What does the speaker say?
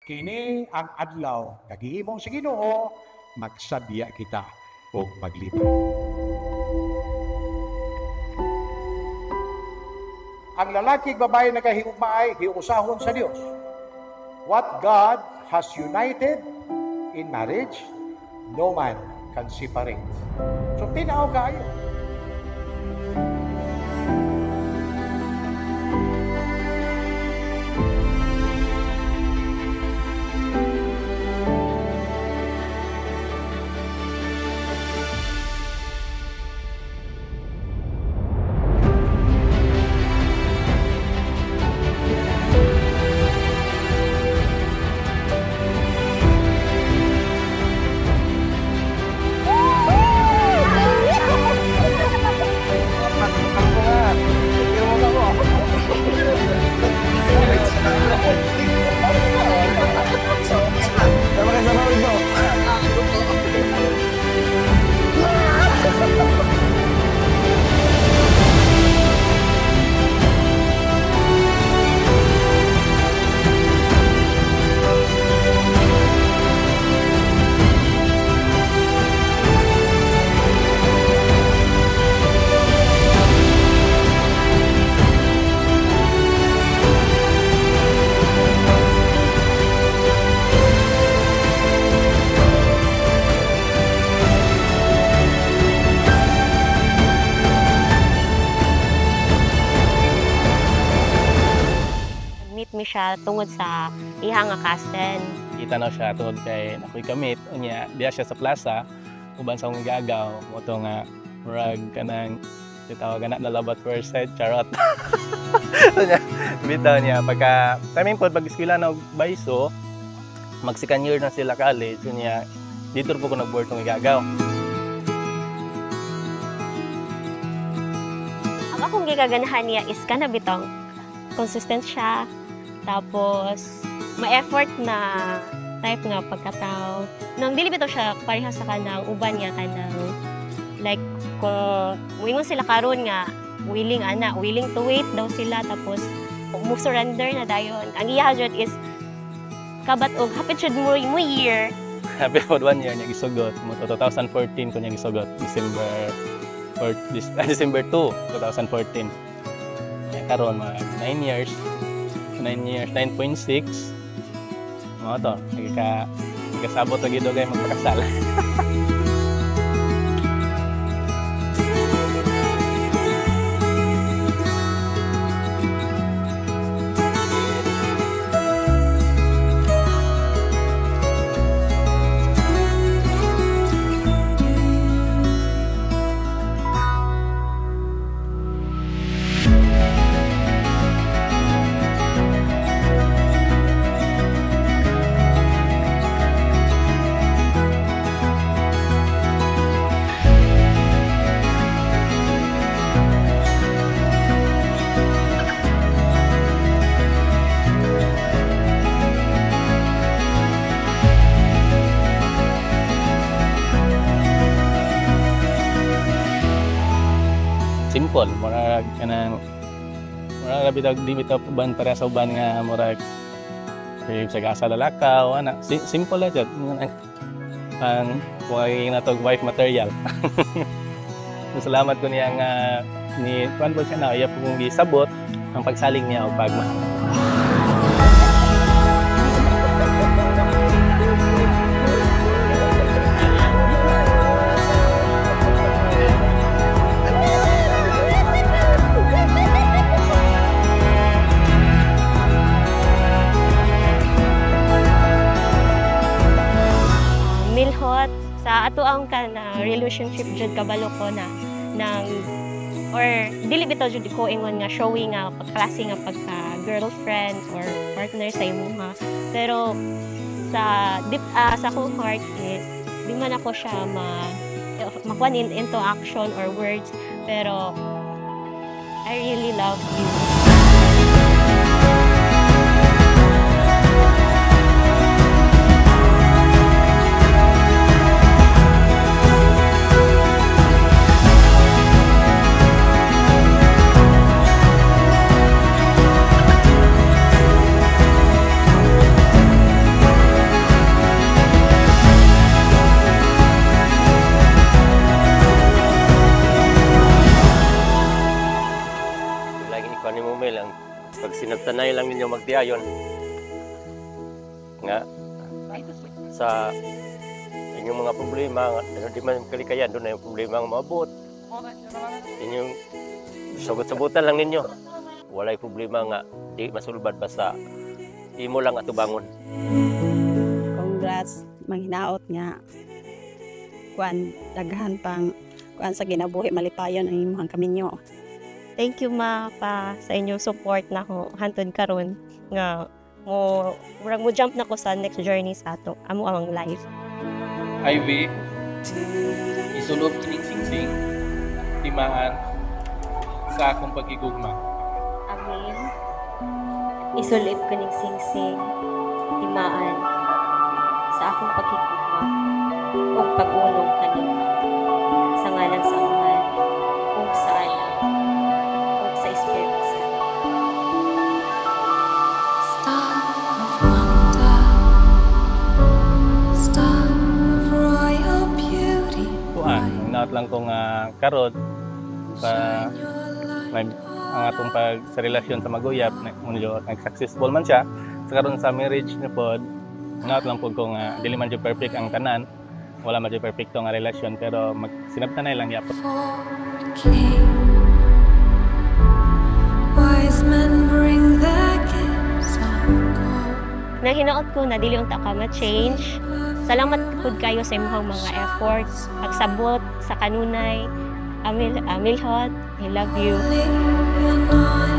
Kini ang adlaw kagihimong sa Ginoo magsabiya kita og maglibay. Ang lalaki ug babae nagahigugmaay hiusahon sa Dios. What God has united in marriage, no man can separate. So tinaw kayo. Mi siya tungod sa iha nga castle. Kita na siya tungod kay ako'y kamit unya diya siya sa plaza uban sa akong gagaw mo to nga murag kanang titawagan na labat first sight charot. Unya bitaw niya pagka timing pod pag-eskwela na og bayso mag second year na sila college unya dito po ko nag-board tong gagaw. Ang akong gigaganahan niya is kana bitong consistent siya. Tapos, ma-effort na type nga pagkatao. Nang dili bitaw siya pareha sa kanang uban nga kanang like kung muingon sila karon nga willing to wait daw sila tapos mo surrender na dayon. Ang iya jud is kabat og hapit jud mo year. Happy for 1 year niya gisugot mo 2014 ko niya gisugot December 2, 2014. Karon mga 9 years, 9.6. Mga to, nagkasabot na gito kayo magpakasal. Simple, murag kanang murag di bitaw uban para sa uban nga murag sa gasa lalakaw ana simple lang jud ang kuway na to wife material. Salamat ko niya nga ni kuan po siya na iya po kong gisabot ang pagsalig niya og pagma. Milhot sa ato ang kana relationship jud kabalo ko na nang or dili bitaw jud ko ingon nga showing nga klase nga pagka girlfriend or partner sa imuha pero sa deep sa akong heart is di man ako siya makuha into action or words pero I really love you. sabtan-sabtanan lang ninyo magtiayon nga sa inyong mga problema nga di man kalikayan doon na yung problema nga maabot inyong sagot-sabutan lang ninyo walay problema nga di masulbad basta imo lang atubangon. Congrats manghinaot nga kuan daghan pang kuan sa ginabuhi malipayon ang imong kaminyo. Thank you ma pa sa inyong support na ko hantod karon nga mo jump na ko sa next journey sa ato amo ang life. Ivy, isulod kining singsing, timaan sa akong pagigugma. Amin. Isulib ko ning singsing, timaan sa akong pagkikugma ug pag-ulong kanimo sa ngalan sa Aman ug sa Anak ug sa Espiritu Santo. Star of wonder, star of royal beauty, Kuan, naot lang ko nga karon sa may ang atong pag sa relasyon sa maguyap nag-successful man siya sa karon sa marriage na pod naot lang po ko nga dili man jud perfect ang tanan wala man jud perfecto nga relasyon pero sinabtanay lang yapon. for a king. Wise men bring their gifts of gold. Nahinaot ko na dili unta ka ma-change. Salamat pud kayo sa imong mga efforts, pagsabot sa kanunay. Amilhot, I love you. Only an